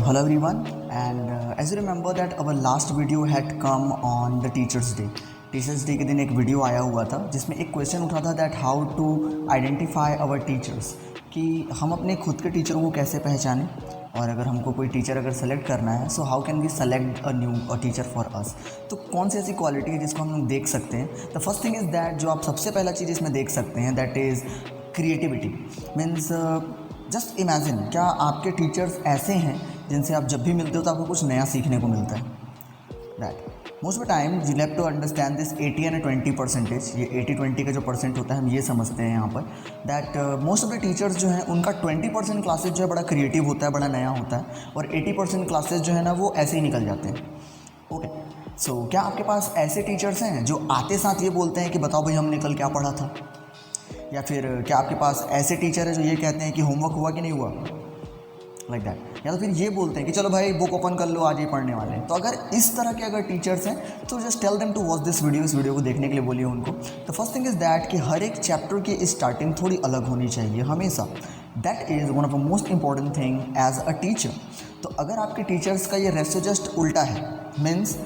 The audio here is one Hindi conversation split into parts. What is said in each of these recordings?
Hello everyone, and as you remember that our last video had come on the Teachers Day. Teachers day के दिन एक वीडियो आया हुआ था जिसमें एक क्वेश्चन उठा था that how to identify our teachers, कि हम अपने खुद के टीचरों को कैसे पहचानें, और अगर हमको कोई टीचर अगर सेलेक्ट करना है so how can we select a teacher for us. तो कौन सी ऐसी क्वालिटी है जिसको हम लोग देख सकते हैं। The first thing is that जो आप सबसे पहला चीज़ इसमें देख सकते हैं that is creativity. Means just imagine, क्या आपके टीचर्स ऐसे हैं जिनसे आप जब भी मिलते हो तो आपको कुछ नया सीखने को मिलता है। That most of the time you have to understand this 80 and 20%। ये 80-20 का जो परसेंट होता है हम ये समझते हैं यहाँ पर that most of the teachers जो हैं उनका 20% क्लासेज जो है बड़ा क्रिएटिव होता है, बड़ा नया होता है, और 80% क्लासेज जो है ना वो ऐसे ही निकल जाते हैं। ओके, सो क्या आपके पास ऐसे टीचर्स हैं जो आते साथ ये बोलते हैं कि बताओ भाई हमने कल क्या पढ़ा था, या फिर क्या आपके पास ऐसे टीचर हैं जो ये कहते हैं कि होमवर्क हुआ कि नहीं हुआ, लाइक दैट, या तो फिर ये बोलते हैं कि चलो भाई बुक ओपन कर लो आज ही पढ़ने वाले हैं। तो अगर इस तरह के अगर टीचर्स हैं तो just tell them to watch this video. इस वीडियो को देखने के लिए बोलिए उनको। The first thing is that कि हर एक चैप्टर की स्टार्टिंग थोड़ी अलग होनी चाहिए हमेशा। That is one of the most important thing as a teacher. तो अगर आपके टीचर्स का ये रेशो जस्ट उल्टा है, मीन्स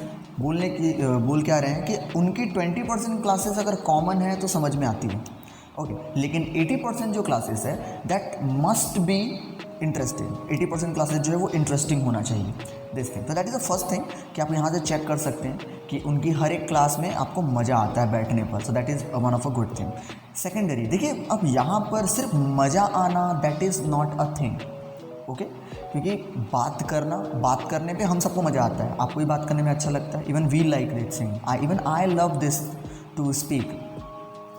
बोल क्या रहे हैं कि उनकी 20% क्लासेस अगर कॉमन है तो समझ में आती है, ओके, लेकिन 80% जो क्लासेस है that must be interesting. 80% classes जो है वो इंटरेस्टिंग होना चाहिए दिस थिंग। तो that is the first thing कि आप यहाँ से चेक कर सकते हैं कि उनकी हर एक क्लास में आपको मज़ा आता है बैठने पर। So that is one of a good thing. Secondary, देखिए अब यहाँ पर सिर्फ मज़ा आना that is not a thing, okay, क्योंकि बात करने पे हम सबको मज़ा आता है। आपको भी बात करने में अच्छा लगता है, even we like this thing, even I love this to speak.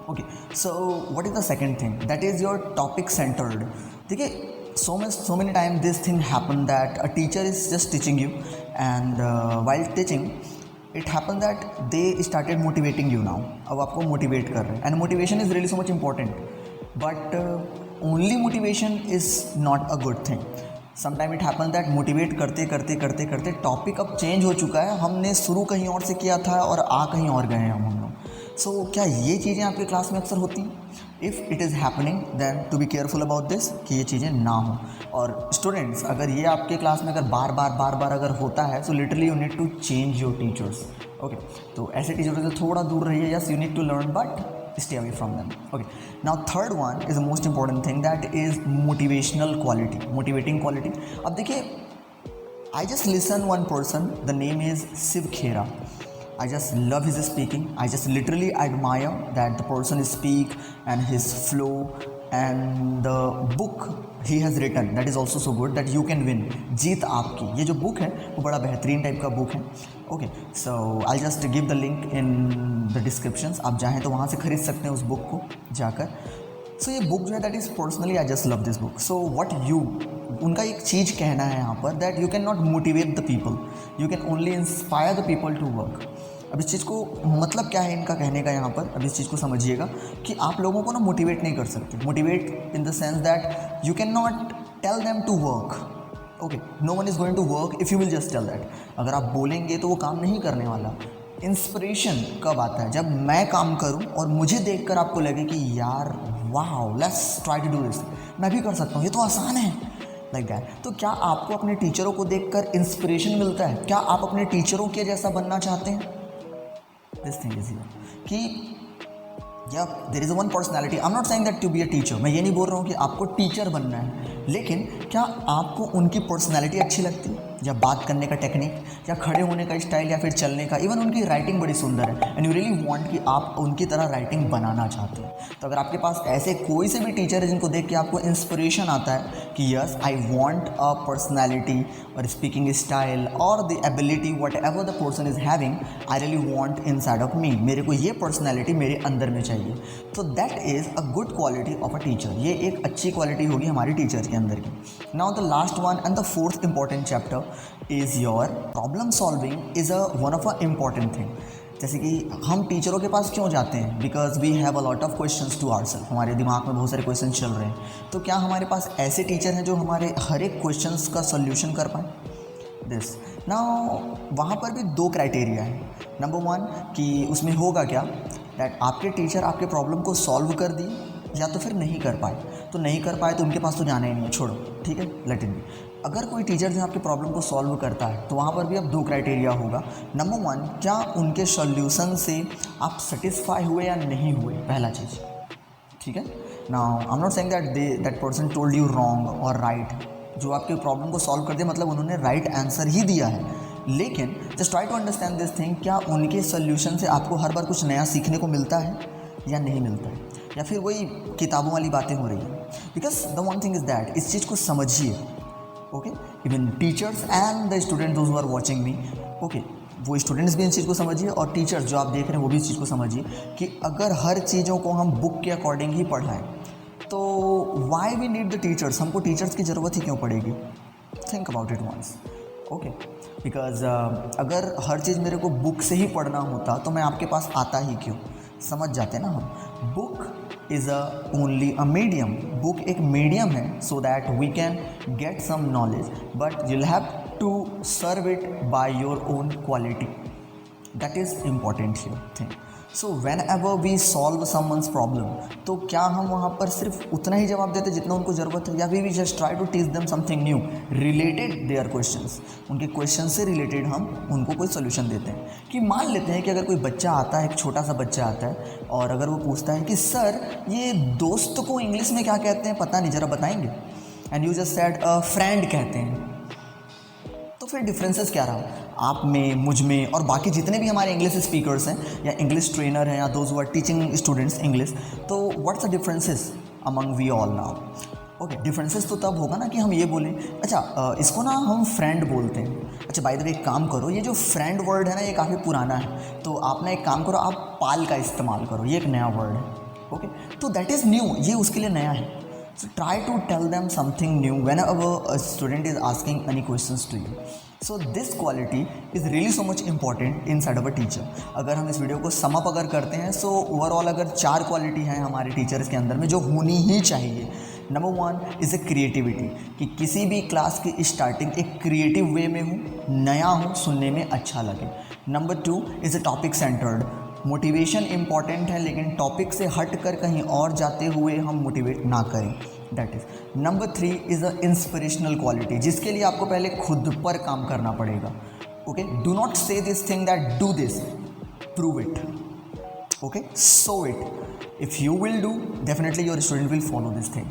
Okay, so what is the second thing that is your topic centred. देखिए so many times this thing happen that a teacher is just teaching you, and while teaching it happened that they started motivating you now। अब आपको मोटिवेट कर रहे हैं, and motivation is really so much important, but only motivation is not a good thing। Sometime it happen that motivate करते करते टॉपिक अब चेंज हो चुका है, हमने शुरू कहीं और से किया था और आ कहीं और गए हैं हम लोग। सो क्या ये चीज़ें आपके क्लास में अक्सर होती हैं? If it is happening then to be careful about this कि ये चीज़ें ना हो। और स्टूडेंट्स, अगर ये आपके क्लास में अगर बार बार अगर होता है so literally you need to change your teachers. Okay, तो ऐसे टीचरों से थोड़ा दूर रहिए। Yes, you need to learn but stay away from them। Okay, now third one is the most important thing, that is motivational quality, motivating quality। अब देखिए, I just listen one person, the name is Shiv Khera। I just love his speaking। I just literally admire that the person speak and his flow and the book he has written that is also so good that you can win। जीत आपकी, ये जो बुक है वो बड़ा बेहतरीन टाइप का बुक है। Okay, so I just give the link in the descriptions. आप चाहें तो वहाँ से खरीद सकते हैं उस बुक को जाकर। सो ये बुक जो है that is personally I just love this book. So what you, उनका एक चीज़ कहना है यहाँ पर that you can not motivate the people, you can only inspire the people to work. अब इस चीज़ को मतलब क्या है इनका कहने का यहाँ पर, अब इस चीज़ को समझिएगा कि आप लोगों को ना मोटिवेट नहीं कर सकते। Motivate in the sense that you can not tell them to work. Okay, no one is going to work if you will just tell that. अगर आप बोलेंगे तो वो काम नहीं करने वाला। इंस्पिरेशन कब आता है? जब मैं काम करूं और मुझे देखकर आपको लगे कि यार wow, let's try to do this, मैं भी कर सकता हूँ, ये तो आसान है, लाइक दैट। तो क्या आपको अपने टीचरों को देखकर इंस्पिरेशन मिलता है? क्या आप अपने टीचरों के जैसा बनना चाहते हैं? दिस थिंग इज हियर कि या there is one personality. I am not saying that to be a teacher, मैं ये नहीं बोल रहा हूँ कि आपको टीचर बनना है, लेकिन क्या आपको उनकी पर्सनैलिटी अच्छी लगती है, या बात करने का टेक्निक, या खड़े होने का स्टाइल, या फिर चलने का, इवन उनकी राइटिंग बड़ी सुंदर है एंड यू रियली वांट कि आप उनकी तरह राइटिंग बनाना चाहते हैं। तो अगर आपके पास ऐसे कोई से भी टीचर है जिनको देख के आपको इंस्पिरेशन आता है कि yes I want a personality और स्पीकिंग स्टाइल और the ability what ever the person is having, I really want inside of me, मेरे को ये पर्सनैलिटी मेरे अंदर में चाहिए, तो that is a good quality of a teacher. ये एक अच्छी क्वालिटी होगी हमारी टीचर के अंदर की। Now the last one and the fourth important chapter is your problem solving is one of a important thing. जैसे कि हम टीचरों के पास क्यों जाते हैं? Because we have a lot of questions to ourselves, हमारे दिमाग में बहुत सारे क्वेश्चन चल रहे हैं। तो क्या हमारे पास ऐसे टीचर हैं जो हमारे हर एक क्वेश्चंस का सोल्यूशन कर पाएँ? दिस नाउ वहाँ पर भी दो क्राइटेरिया है। नंबर वन कि उसमें होगा क्या दैट आपके टीचर आपके प्रॉब्लम को सॉल्व कर दिए या तो फिर नहीं कर पाए। तो नहीं कर पाए तो उनके पास तो जाना ही नहीं है, छोड़ो, ठीक है, लेट इट बी। अगर कोई टीचर जो आपके प्रॉब्लम को सॉल्व करता है तो वहाँ पर भी अब 2 क्राइटेरिया होगा। नंबर 1, क्या उनके सॉल्यूशन से आप सेटिस्फाई हुए या नहीं हुए, पहला चीज़, ठीक है। Now I am not saying that person told you wrong और राइट, जो आपके प्रॉब्लम को सॉल्व कर दिया मतलब उन्होंने राइट आंसर ही दिया है, लेकिन just try to understand this thing, क्या उनके सोल्यूशन से आपको हर बार कुछ नया सीखने को मिलता है या नहीं मिलता है, या फिर वही किताबों वाली बातें हो रही है। Because the one thing is that, इस चीज़ को समझिए, okay, even teachers and the student those who are watching me, okay, वो स्टूडेंट्स भी इन चीज़ को समझिए और टीचर्स जो आप देख रहे हैं वो भी इस चीज़ को समझिए कि अगर हर चीज़ों को हम बुक के अकॉर्डिंग ही पढ़ाएं तो why we need the teachers, हमको टीचर्स की ज़रूरत ही क्यों पड़ेगी। Think about it once, okay, because अगर हर चीज़ मेरे को बुक से ही पढ़ना होता तो मैं आपके पास आता ही क्यों, समझ जाते ना हम। Book is only a medium, book एक मीडियम है so that we can get some knowledge, but you'll have to serve it by your own quality, that is important here thing. So whenever we solve someone's problem, तो क्या हम वहाँ पर सिर्फ उतना ही जवाब देते जितना उनको ज़रूरत है, या we just try to teach them something new related their questions, उनके क्वेश्चन से रिलेटेड हम उनको कोई सोल्यूशन देते हैं। कि मान लेते हैं कि अगर कोई बच्चा आता है, एक छोटा सा बच्चा आता है और अगर वो पूछता है कि सर ये दोस्त को इंग्लिश में क्या कहते हैं, पता नहीं, ज़रा बताएंगे, and you just said friend कहते हैं, तो फिर डिफरेंसेस क्या रहा आप में, मुझ में और बाकी जितने भी हमारे इंग्लिश स्पीकर्स हैं या इंग्लिश ट्रेनर हैं या those who are teaching students English, तो what's the differences among we all now. Okay, differences तो तब होगा ना कि हम ये बोलें, अच्छा इसको ना हम फ्रेंड बोलते हैं, अच्छा बाय द वे एक काम करो, ये जो फ्रेंड वर्ड है ना ये काफ़ी पुराना है, तो आप ना एक काम करो, आप पाल का इस्तेमाल करो, ये एक नया वर्ड है, ओके, तो दैट इज़ न्यू, ये उसके लिए नया है। So try to tell them something new whenever a student is asking any questions to you. So this quality is really so much important inside of a teacher. अगर हम इस वीडियो को सम अप अगर करते हैं, सो ओवरऑल अगर 4 क्वालिटी हैं हमारे टीचर्स के अंदर में जो होनी ही चाहिए। नंबर 1 इज़ ए क्रिएटिविटी, कि किसी भी क्लास की स्टार्टिंग एक क्रिएटिव वे में हो, नया हो, सुनने में अच्छा लगे। Number 2 is a topic centred, motivation important है लेकिन टॉपिक से हट कर कहीं और जाते हुए हम मोटिवेट ना करें, that is. Number 3 is a inspirational quality, जिसके लिए आपको पहले खुद पर काम करना पड़ेगा, ओके, डू नॉट से this thing that do this, prove it, okay, so it, if you will do definitely your student will follow this thing.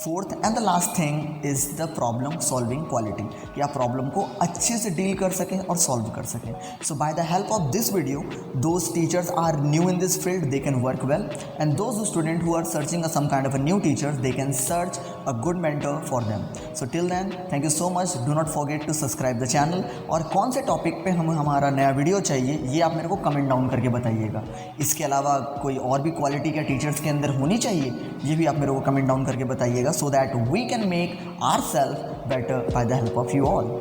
Fourth and the last thing is the problem solving quality, कि आप प्रॉब्लम को अच्छे से डील कर सकें और सॉल्व कर सकें। So by the help of this video, those teachers are new in this field, they can work well, and those student who are searching some kind of a new teachers, they can search a good mentor for them. So till then, thank you so much, do not forget to subscribe the channel, और कौन से टॉपिक पे हमारा नया वीडियो चाहिए ये आप मेरे को कमेंट डाउन करके बताइएगा। इसके अलावा कोई और भी क्वालिटी क्या टीचर्स के अंदर होनी चाहिए, ये भी आप मेरे को कमेंट डाउन करके बताइएगा, so that we can make ourselves better by the help of you all.